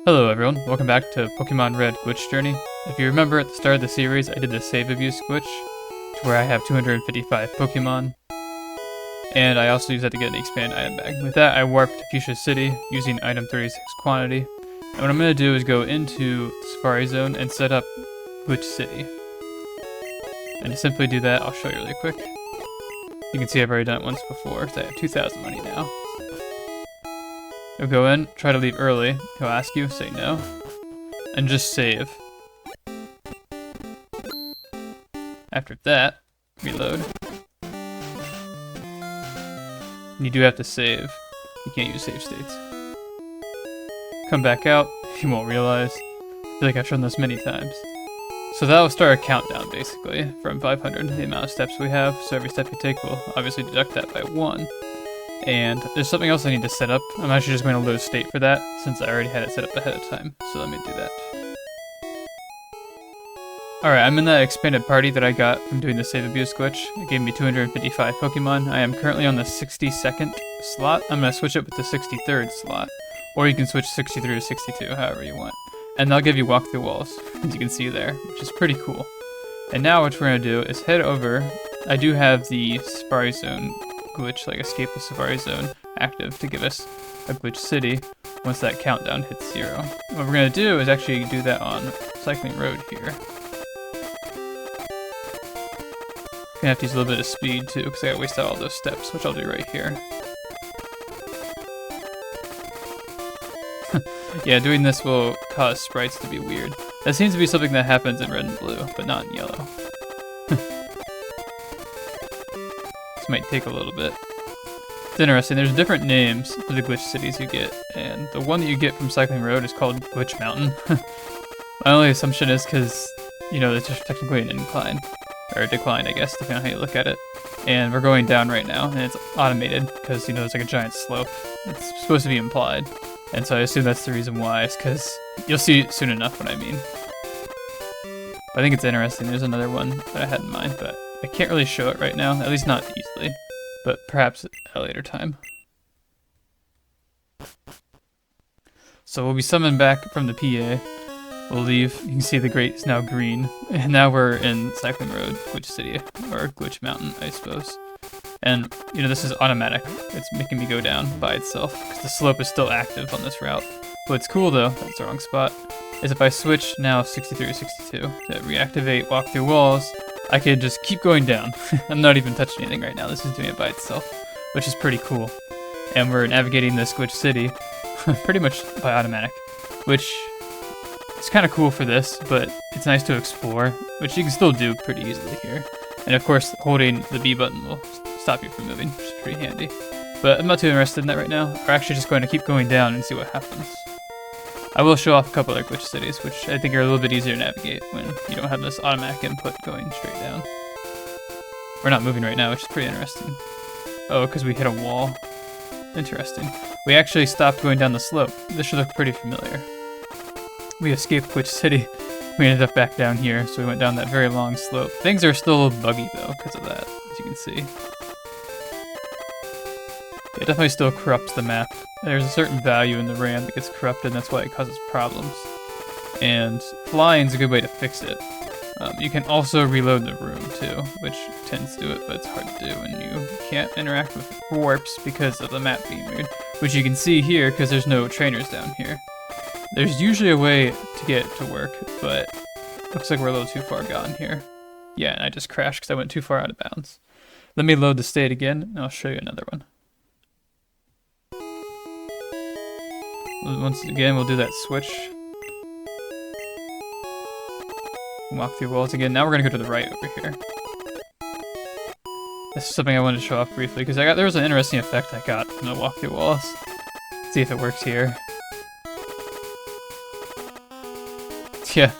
Hello everyone, welcome back to Pokemon Red Glitch Journey. If you remember at the start of the series, I did the save abuse glitch, to where I have 255 Pokemon, and I also used that to get an expanded item bag. With that, I warped to Fuchsia City using item 36 quantity, and what I'm going to do is go into Safari Zone and set up Glitch City. And to simply do that, I'll show you really quick. You can see I've already done it once before, so I have 2,000 money now. You'll go in, try to leave early, he'll ask you, say no, and just save. After that, reload. And you do have to save. You can't use save states. Come back out, you won't realize. I feel like I've shown this many times. So that'll start a countdown, basically, from 500, the amount of steps we have, so every step you take will obviously deduct that by 1. And there's something else I need to set up. I'm actually just going to load state for that, since I already had it set up ahead of time. So let me do that. Alright, I'm in that expanded party that I got from doing the save abuse glitch. It gave me 255 Pokemon. I am currently on the 62nd slot. I'm going to switch it with the 63rd slot. Or you can switch 63 to 62, however you want. And they'll give you walk through walls, as you can see there, which is pretty cool. And now what we're going to do is head over. I do have the Safari Zone glitch, like escape the Safari Zone, active to give us a glitch city once that countdown hits 0. What we're going to do is actually do that on Cycling Road here. Gonna have to use a little bit of speed too, because I gotta waste out all those steps, which I'll do right here. Yeah, doing this will cause sprites to be weird. That seems to be something that happens in red and blue, but not in yellow. This might take a little bit. It's interesting, there's different names for the glitch cities you get, and the one that you get from Cycling Road is called Glitch Mountain. My only assumption is because, you know, it's just technically an incline. Or decline, I guess, depending on how you look at it. And we're going down right now, and it's automated, because, you know, there's like a giant slope. It's supposed to be implied. And so I assume that's the reason why, is because you'll see soon enough what I mean. But I think it's interesting. There's another one that I had in mind, but I can't really show it right now, at least not easily. But perhaps at a later time. So we'll be summoned back from the PA. We'll leave. You can see the grate is now green. And now we're in Cycling Road, Glitch City, or Glitch Mountain, I suppose. And, you know, this is automatic. It's making me go down by itself, because the slope is still active on this route. What's cool, though, that's the wrong spot, is if I switch now 63 to 62 to reactivate walk through walls, I could just keep going down. I'm not even touching anything right now. This is doing it by itself, which is pretty cool. And we're navigating this Glitch City pretty much by automatic, which it's kind of cool for this, but it's nice to explore, which you can still do pretty easily here. And of course, holding the B button will stop you from moving, which is pretty handy. But I'm not too interested in that right now. We're actually just going to keep going down and see what happens. I will show off a couple other glitch cities, which I think are a little bit easier to navigate when you don't have this automatic input going straight down. We're not moving right now, which is pretty interesting. Oh, because we hit a wall. Interesting. We actually stopped going down the slope. This should look pretty familiar. We escaped Glitch City. We ended up back down here, so we went down that very long slope. Things are still a little buggy though, because of that, as you can see. It definitely still corrupts the map. There's a certain value in the RAM that gets corrupted, and that's why it causes problems. And flying's a good way to fix it. You can also reload the room too, which tends to do it, but it's hard to do when you can't interact with warps because of the map being weird. Which you can see here, because there's no trainers down here. There's usually a way to get it to work, but looks like we're a little too far gone here. Yeah, and I just crashed because I went too far out of bounds. Let me load the state again, and I'll show you another one. Once again, we'll do that switch. Walk through walls again. Now we're going to go to the right over here. This is something I wanted to show off briefly, because there was an interesting effect I got from the walk through walls. Let's see if it works here. Yeah,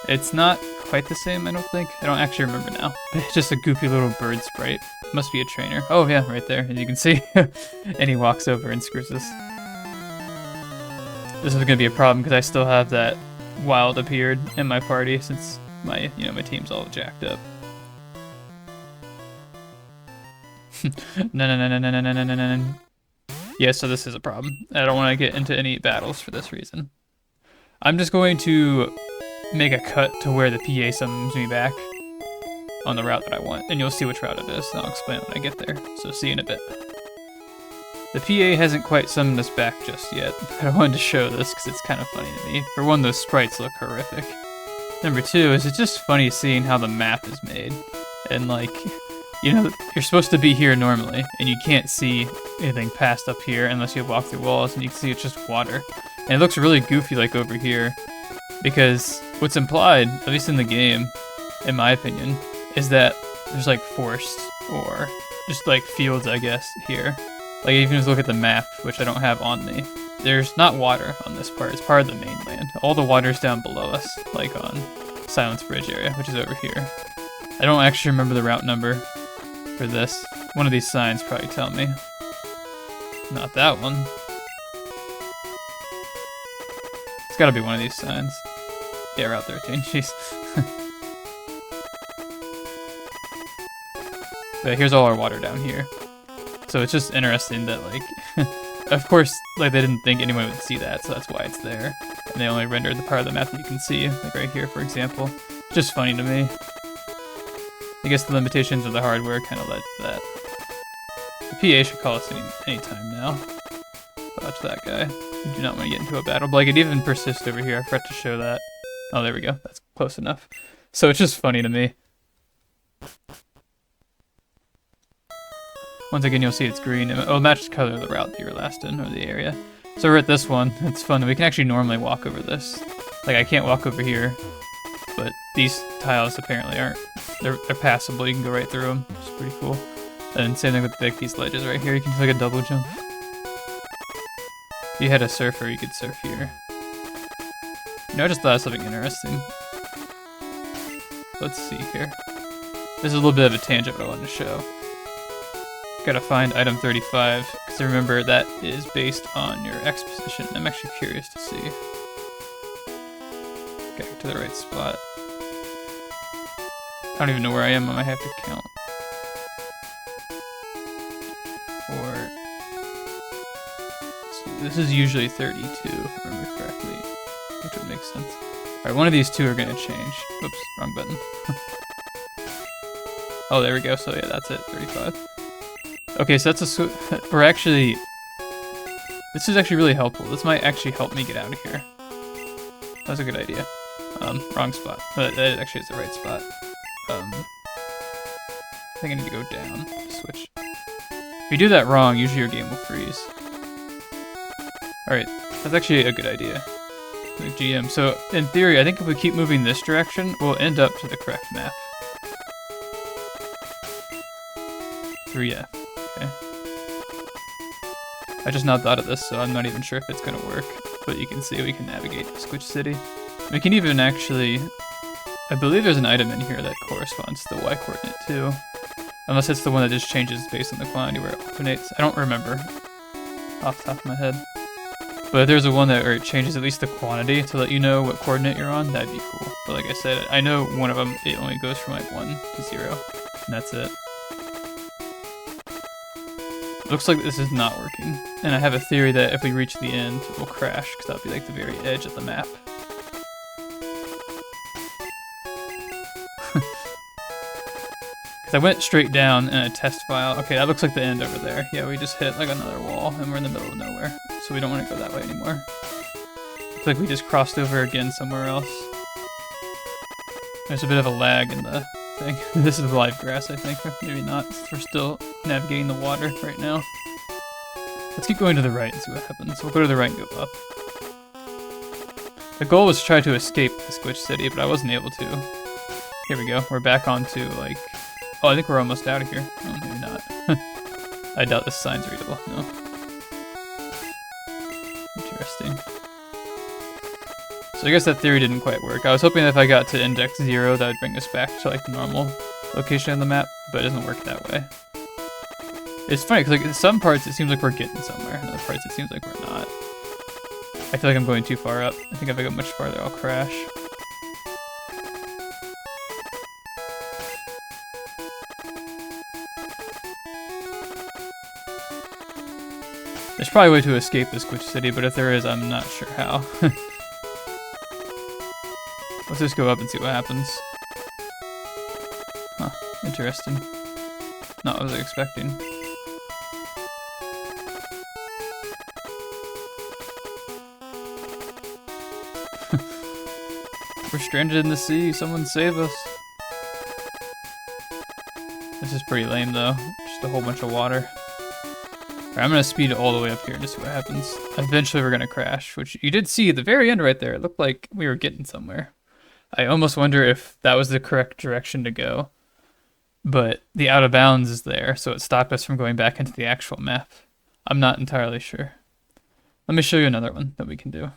it's not quite the same, I don't think. I don't actually remember now. It's just a goofy little bird sprite. Must be a trainer. Oh yeah, right there, as you can see. And he walks over and screws us. This is going to be a problem because I still have that wild appeared in my party since my team's all jacked up. No. Yeah, so this is a problem. I don't want to get into any battles for this reason. I'm just going to make a cut to where the PA summons me back on the route that I want, and you'll see which route it is, and I'll explain when I get there. So see you in a bit. The PA hasn't quite summoned us back just yet, but I wanted to show this because it's kind of funny to me. For one, those sprites look horrific. Number two is it's just funny seeing how the map is made. And like, you know, you're supposed to be here normally, and you can't see anything past up here unless you walk through walls, and you can see it's just water. And it looks really goofy like over here, because what's implied, at least in the game, in my opinion, is that there's like forest or just like fields, I guess, here. Like even if you look at the map, which I don't have on me, there's not water on this part. It's part of the mainland. All the water's down below us, like on Silence Bridge area, which is over here. I don't actually remember the route number for this. One of these signs probably tell me. Not that one. It's gotta be one of these signs. Yeah, Route 13, jeez. But here's all our water down here. So it's just interesting that, like, of course, like, they didn't think anyone would see that, so that's why it's there. And they only rendered the part of the map that you can see, like right here, for example. It's just funny to me. I guess the limitations of the hardware kind of led to that. The PA should call us any time now. Watch that guy. You do not want to get into a battle. But like, it even persists over here. I forgot to show that. Oh, there we go. That's close enough. So it's just funny to me. Once again, you'll see it's green. It'll match the color of the route that you were last in, or the area. So we're at this one. It's fun. We can actually normally walk over this. Like, I can't walk over here, but these tiles apparently aren't. They're passable. You can go right through them. It's pretty cool. And same thing with like these ledges right here. You can do like a double jump. If you had a surfer, you could surf here. You know, I just thought of something interesting. Let's see here. This is a little bit of a tangent, but I wanted to show. Gotta find item 35, because remember that is based on your X position. I'm actually curious to see. Get to the right spot. I don't even know where I am. I might have to count. Or so this is usually 32, if I remember correctly, which would make sense. All right, one of these two are gonna change. Oops, wrong button. Oh, there we go. So yeah, that's it. 35. Okay, so that's we're actually. This is actually really helpful. This might actually help me get out of here. That's a good idea. Wrong spot. But that actually is the right spot. I think I need to go down to switch. If you do that wrong, usually your game will freeze. Alright, that's actually a good idea. Like GM. So, in theory, I think if we keep moving this direction, we'll end up to the correct map. 3F. Okay. I just now thought of this, so I'm not even sure if it's gonna work. But you can see we can navigate to Squitch City. We can even actually... I believe there's an item in here that corresponds to the Y coordinate too. Unless it's the one that just changes based on the quantity where it alternates. I don't remember off the top of my head. But if there's a one that where it changes at least the quantity to let you know what coordinate you're on, that'd be cool. But like I said, I know one of them, it only goes from like 1 to 0. And that's it. Looks like this is not working. And I have a theory that if we reach the end, it will crash, because that'll be like the very edge of the map. I went straight down in a test file. Okay, that looks like the end over there. Yeah, we just hit like another wall and we're in the middle of nowhere. So we don't want to go that way anymore. Looks like we just crossed over again somewhere else. There's a bit of a lag in the thing. This is live grass, I think, or maybe not. We're still navigating the water right now. Let's keep going to the right and see what happens. We'll go to the right and go up. The goal was to try to escape the Squitch City, but I wasn't able to. Here we go. We're back onto like... Oh, I think we're almost out of here. Oh, maybe not. I doubt this sign's readable. No. Interesting. So I guess that theory didn't quite work. I was hoping that if I got to index 0, that would bring us back to like the normal location on the map, but it doesn't work that way. It's funny, because like in some parts it seems like we're getting somewhere, in other parts it seems like we're not. I feel like I'm going too far up. I think if I go much farther, I'll crash. There's probably a way to escape this Squitch City, but if there is, I'm not sure how. Let's just go up and see what happens. Huh, interesting. Not what I was expecting. We're stranded in the sea, someone save us. This is pretty lame though, just a whole bunch of water. Alright, I'm gonna speed it all the way up here and just see what happens. Eventually we're gonna crash, which you did see at the very end right there. It looked like we were getting somewhere. I almost wonder if that was the correct direction to go. But the out of bounds is there, so it stopped us from going back into the actual map. I'm not entirely sure. Let me show you another one that we can do.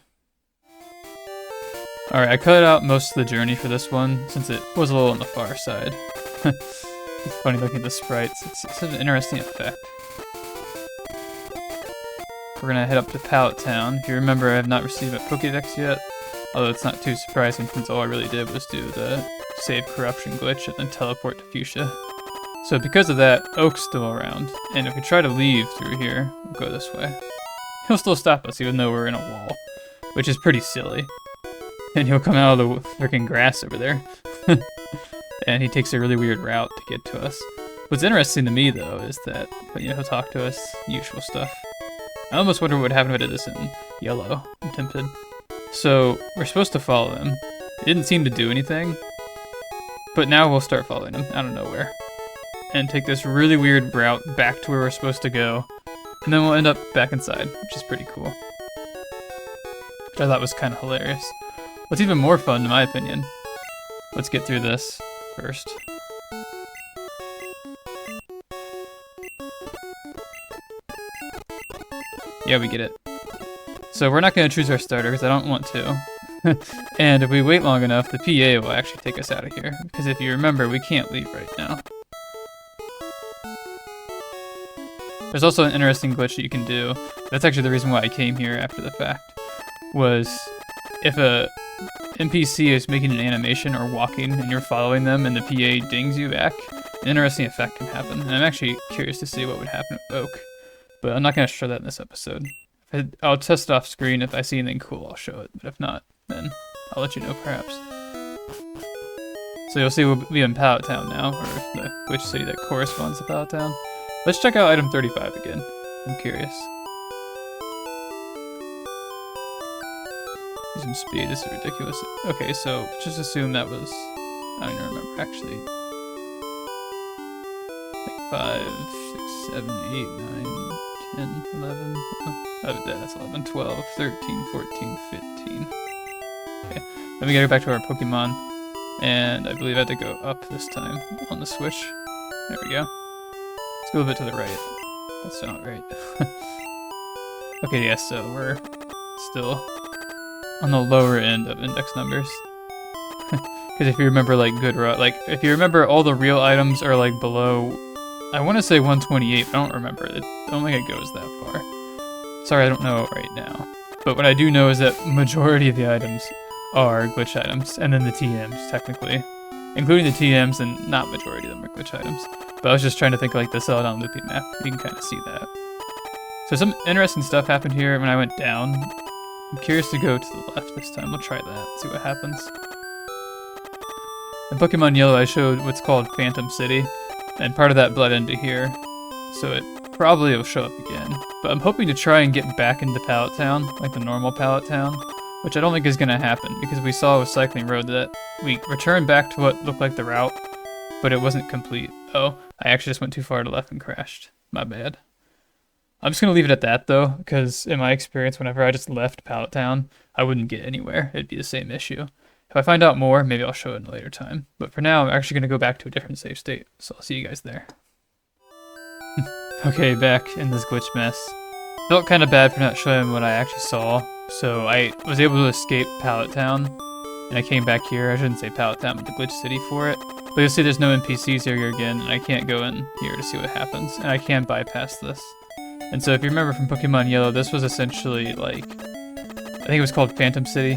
Alright, I cut out most of the journey for this one, since it was a little on the far side. It's funny looking at the sprites, it's such an interesting effect. We're gonna head up to Pallet Town. If you remember, I have not received a Pokédex yet, although it's not too surprising since all I really did was do the save corruption glitch and then teleport to Fuchsia. So because of that, Oak's still around, and if we try to leave through here, we'll go this way. He'll still stop us even though we're in a wall, which is pretty silly. And he'll come out of the freaking grass over there. And he takes a really weird route to get to us. What's interesting to me though is that, you know, he'll talk to us, usual stuff. I almost wonder what would happen if I did this in yellow. I'm tempted. So we're supposed to follow him. He didn't seem to do anything, but now we'll start following him out of nowhere and take this really weird route back to where we're supposed to go, and then we'll end up back inside, which is pretty cool. Which I thought was kind of hilarious. What's even more fun, in my opinion, let's get through this first. Yeah, we get it. So we're not going to choose our starter because I don't want to. And if we wait long enough, the PA will actually take us out of here. Because if you remember, we can't leave right now. There's also an interesting glitch that you can do. That's actually the reason why I came here after the fact. Was if a NPC is making an animation or walking and you're following them and the PA dings you back, an interesting effect can happen. And I'm actually curious to see what would happen with Oak. But I'm not going to show that in this episode. I'll test it off screen. If I see anything cool, I'll show it. But if not, then I'll let you know perhaps. So you'll see we'll be in Pallet Town now, or which city that corresponds to Pallet Town. Let's check out item 35 again. I'm curious. Use some speed, this is ridiculous. Okay, so just assume that was, I don't even remember actually. Like 5, 6, 7, 8, 9, 10, 11, oh, that's 11, 12, 13, 14, 15. Okay, then we gotta go back to our Pokemon, and I believe I had to go up this time on the switch. There we go. Let's go a bit to the right. That's not right. Okay, yeah, so we're still on the lower end of index numbers. Because if you remember, like, if you remember, all the real items are, like, below, I want to say 128, but I don't remember. I don't think it goes that far. Sorry, I don't know right now. But what I do know is that majority of the items are glitch items, and then the TMs, technically. Including the TMs, and not majority of them are glitch items. But I was just trying to think of, like, the Celadon looping map. You can kind of see that. So some interesting stuff happened here when I went down. I'm curious to go to the left this time. We'll try that, see what happens. In Pokemon Yellow, I showed what's called Phantom City, and part of that bled into here, so it probably will show up again. But I'm hoping to try and get back into Pallet Town, like the normal Pallet Town, which I don't think is going to happen, because we saw with Cycling Road that we returned back to what looked like the route, but it wasn't complete. Oh, I actually just went too far to the left and crashed. My bad. I'm just going to leave it at that, though, because in my experience, whenever I just left Pallet Town, I wouldn't get anywhere. It'd be the same issue. If I find out more, maybe I'll show it in a later time. But for now, I'm actually going to go back to a different save state, so I'll see you guys there. Okay, back in this glitch mess. Felt kind of bad for not showing what I actually saw, so I was able to escape Pallet Town, and I came back here. I shouldn't say Pallet Town, but the glitch city for it. But you'll see there's no NPCs here again, and I can't go in here to see what happens, and I can bypass this. And so if you remember from Pokemon Yellow, this was essentially like, I think it was called Phantom City,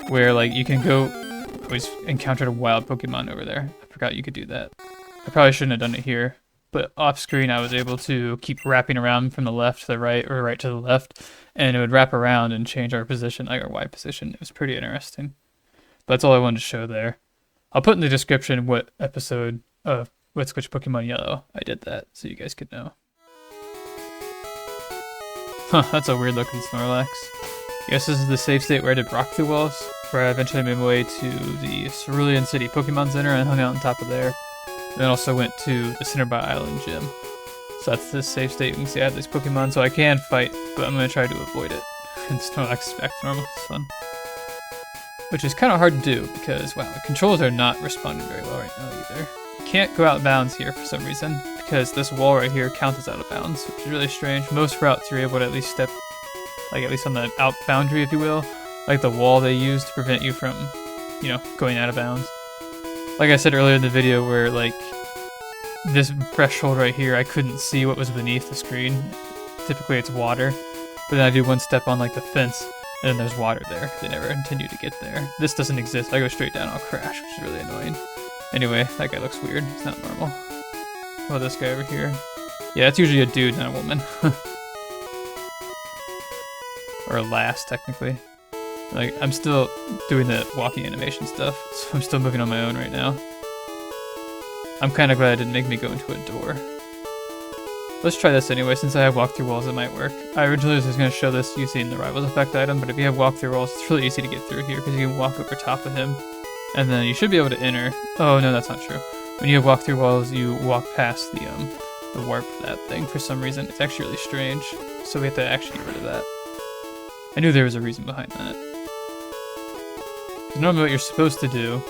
where like you can go, I always encountered a wild Pokemon over there. I forgot you could do that. I probably shouldn't have done it here, but off screen I was able to keep wrapping around from the left to the right or right to the left, and it would wrap around and change our position, like our Y position. It was pretty interesting. That's all I wanted to show there. I'll put in the description what episode of Let's Glitch Pokemon Yellow I did that, so you guys could know. Huh, that's a weird looking Snorlax. I guess this is the safe state where I did rock through walls, where I eventually made my way to the Cerulean City Pokemon Center and hung out on top of there. And then also went to the Cinnabar Island gym. So that's the safe state. You can see I have these Pokemon, so I can fight, but I'm going to try to avoid it. And Snorlax is back to normal. It's fun. Which is kind of hard to do, because, wow, the controls are not responding very well right now either. You can't go out of bounds here for some reason, because this wall right here counts as out of bounds, which is really strange. Most routes you're able to at least step, like at least on the out boundary, if you will, like the wall they use to prevent you from, you know, going out of bounds. Like I said earlier in the video where, like, this threshold right here, I couldn't see what was beneath the screen. Typically it's water, but then I do one step on, like, the fence, and then there's water there, because they never intend you to get there. This doesn't exist. If I go straight down, I'll crash, which is really annoying. Anyway, that guy looks weird. He's not normal. What about this guy over here? Yeah, it's usually a dude, not a woman. Or a lass, technically. Like, I'm still doing the walking animation stuff, so I'm still moving on my own right now. I'm kind of glad it didn't make me go into a door. Let's try this anyway, since I have walk-through walls, it might work. I originally was going to show this using the Rivals Effect item, but if you have walk-through walls, it's really easy to get through here, because you can walk over top of him, and then you should be able to enter. Oh, no, that's not true. When you have walk-through walls, you walk past the warp of that thing for some reason. It's actually really strange, so we have to actually get rid of that. I knew there was a reason behind that. Normally what you're supposed to do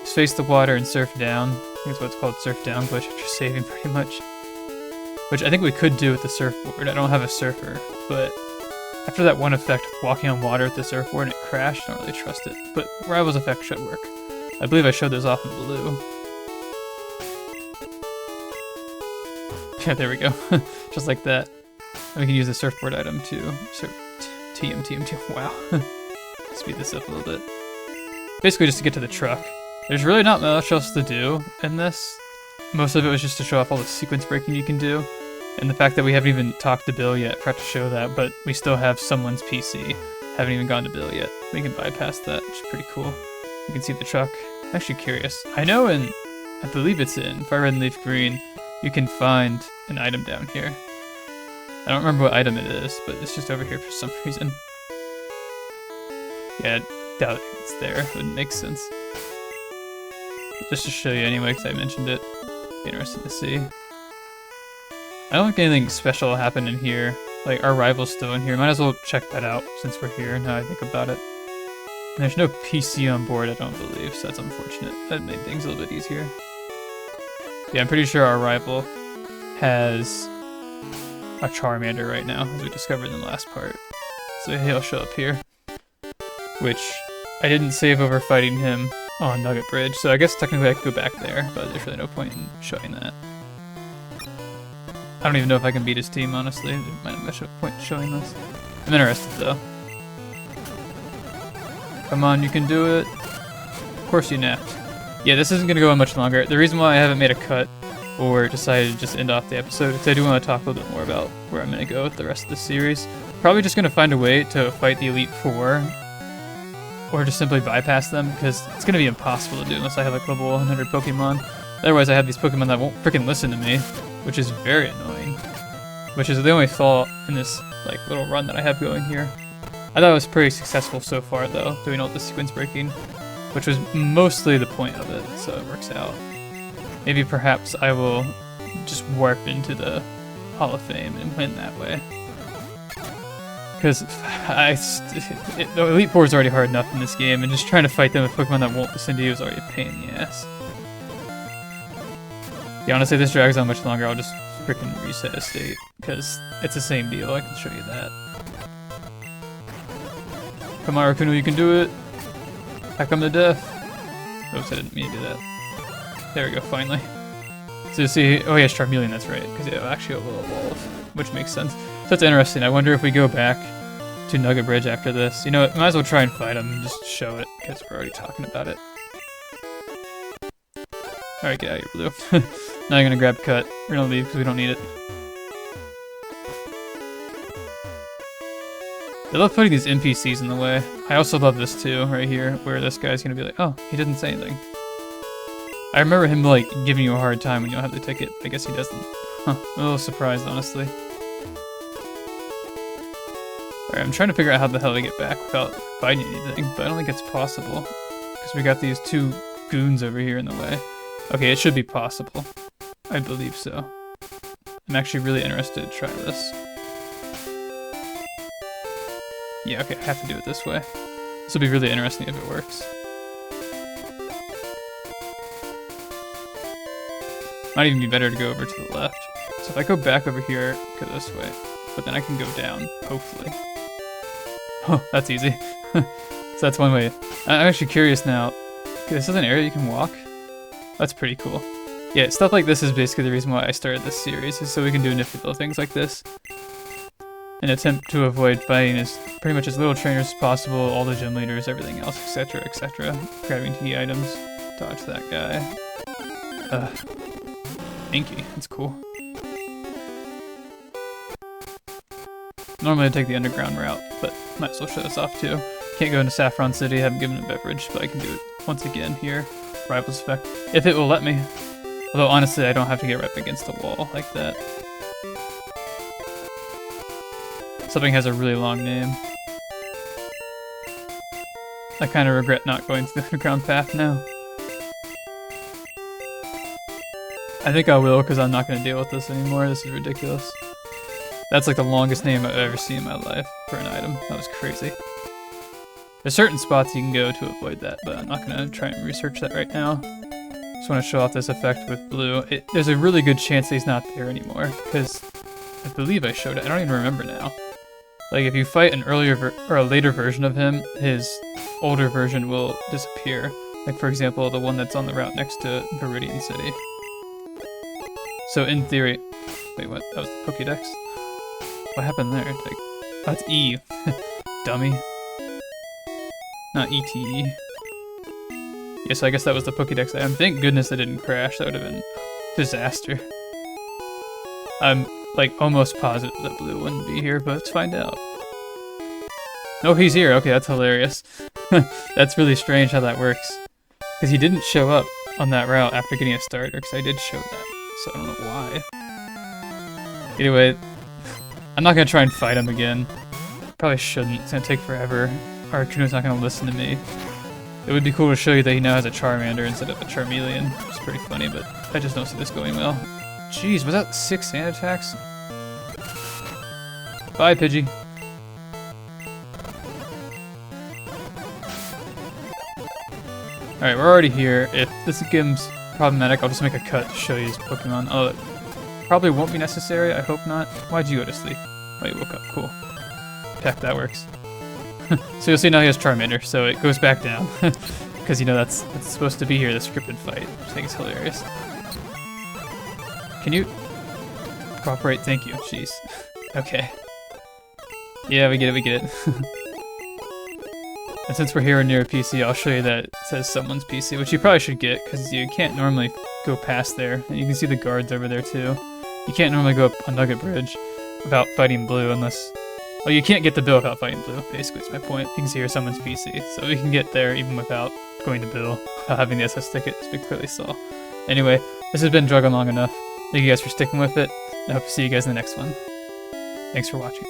is face the water and surf down. I think that's what it's called, surf down glitch after saving pretty much. Which I think we could do with the surfboard. I don't have a surfer, but after that one effect of walking on water with the surfboard and it crashed, I don't really trust it. But Rivals Effect should work. I believe I showed those off in blue. Yeah, there we go. Just like that. And we can use the surfboard item to TM. Wow. Speed this up a little bit. Basically just to get to the truck. There's really not much else to do in this. Most of it was just to show off all the sequence breaking you can do. And the fact that we haven't even talked to Bill yet, forgot to show that, but we still have someone's PC. Haven't even gone to Bill yet. We can bypass that, which is pretty cool. You can see the truck. I'm actually curious. I know I believe it's in Fire Red and Leaf Green, you can find an item down here. I don't remember what item it is, but it's just over here for some reason. Yeah, I doubt it's there. It wouldn't make sense. Just to show you anyway, because I mentioned it. Be interesting to see. I don't think anything special happened in here. Like, our rival's still in here. Might as well check that out since we're here, now I think about it. And there's no PC on board, I don't believe, so that's unfortunate. That made things a little bit easier. Yeah, I'm pretty sure our rival has a Charmander right now, as we discovered in the last part. So he'll show up here. Which, I didn't save over fighting him on Nugget Bridge, so I guess technically I could go back there, but there's really no point in showing that. I don't even know if I can beat his team, honestly. There might not be much point in showing this. I'm interested, though. Come on, you can do it. Of course you napped. Yeah, this isn't going to go on much longer. The reason why I haven't made a cut or decided to just end off the episode is I do want to talk a little bit more about where I'm going to go with the rest of the series. Probably just going to find a way to fight the Elite Four, or just simply bypass them, because it's going to be impossible to do unless I have like level 100 Pokemon. Otherwise I have these Pokemon that won't freaking listen to me, which is very annoying. Which is the only flaw in this like little run that I have going here. I thought it was pretty successful so far though, doing all the sequence breaking, which was mostly the point of it, so it works out. Maybe perhaps I will just warp into the Hall of Fame and win that way. Because the Elite Four is already hard enough in this game, and just trying to fight them with Pokemon that won't listen to you is already a pain in the ass. Yeah, honestly, if this drags on much longer, I'll just freaking reset a state, because it's the same deal, I can show you that. Come on, Rakuno, you can do it! I come to death! Oops, I didn't mean to do that. There we go, finally. So you see, oh yeah, Charmeleon, that's right, because it actually will evolve, which makes sense. So that's interesting, I wonder if we go back to Nugget Bridge after this. You know what, might as well try and fight him and just show it, because we're already talking about it. Alright, get out of here, Blue. Now I'm gonna grab Cut. We're gonna leave because we don't need it. They love putting these NPCs in the way. I also love this too, right here, where this guy's gonna be like, oh, he didn't say anything. I remember him, like, giving you a hard time when you don't have the ticket. I guess he doesn't. Huh, I'm a little surprised, honestly. Alright, I'm trying to figure out how the hell to get back without fighting anything, but I don't think it's possible. Because we got these two goons over here in the way. Okay, it should be possible. I believe so. I'm actually really interested to try this. Yeah, okay, I have to do it this way. This will be really interesting if it works. Might even be better to go over to the left. So if I go back over here, go this way. But then I can go down, hopefully. Oh, that's easy. So that's one way. I'm actually curious now. Okay, this is an area you can walk? That's pretty cool. Yeah, stuff like this is basically the reason why I started this series, is so we can do nifty little things like this. An attempt to avoid fighting as pretty much as little trainers as possible, all the gym leaders, everything else, etc., etc. Grabbing key items. Dodge that guy. Inky, that's cool. Normally I take the underground route, but might as well show this off too. Can't go into Saffron City, haven't given a beverage, but I can do it once again here. Rivals effect, if it will let me. Although honestly, I don't have to get right up against the wall like that. Something has a really long name. I kind of regret not going to the underground path now. I think I will, because I'm not going to deal with this anymore. This is ridiculous. That's like the longest name I've ever seen in my life for an item. That was crazy. There's certain spots you can go to avoid that, but I'm not going to try and research that right now. Just want to show off this effect with blue. There's a really good chance that he's not there anymore, because I believe I showed it. I don't even remember now. Like, if you fight an earlier or a later version of him, his older version will disappear. Like, for example, the one that's on the route next to Viridian City. So, in theory... Wait, what? That was the Pokédex? What happened there? Like, oh, it's E. Dummy. Not ETE. Yeah, so I guess that was the Pokédex item. Thank goodness I didn't crash. That would have been a disaster. I'm, like, almost positive that Blue wouldn't be here, but let's find out. No, he's here. Okay, that's hilarious. That's really strange how that works. Because he didn't show up on that route after getting a starter, because I did show that. So I don't know why. Anyway, I'm not going to try and fight him again. Probably shouldn't. It's going to take forever. Articuno's not going to listen to me. It would be cool to show you that he now has a Charmander instead of a Charmeleon, which is pretty funny, but I just don't see this going well. Jeez, was that 6 sand attacks? Bye, Pidgey. Alright, we're already here. If this game's problematic, I'll just make a cut to show you his Pokemon. Oh, it probably won't be necessary. I hope not. Why'd you go to sleep? Oh, you woke up. Cool. Heck, that works. So you'll see now he has Charmander, so it goes back down. Because, you know, that's supposed to be here, the scripted fight, which I think is hilarious. Can you cooperate? Thank you. Jeez. Okay. Yeah, we get it. And since we're here near a PC, I'll show you that it says someone's PC, which you probably should get, because you can't normally go past there. And you can see the guards over there, too. You can't normally go up a Nugget Bridge without fighting Blue unless... Well, you can't get the bill without fighting Blue, basically, is my point. You can see here someone's PC, so we can get there even without going to Bill, without having the SS ticket, as we clearly saw. Anyway, this has been Dragon long enough. Thank you guys for sticking with it, and I hope to see you guys in the next one. Thanks for watching.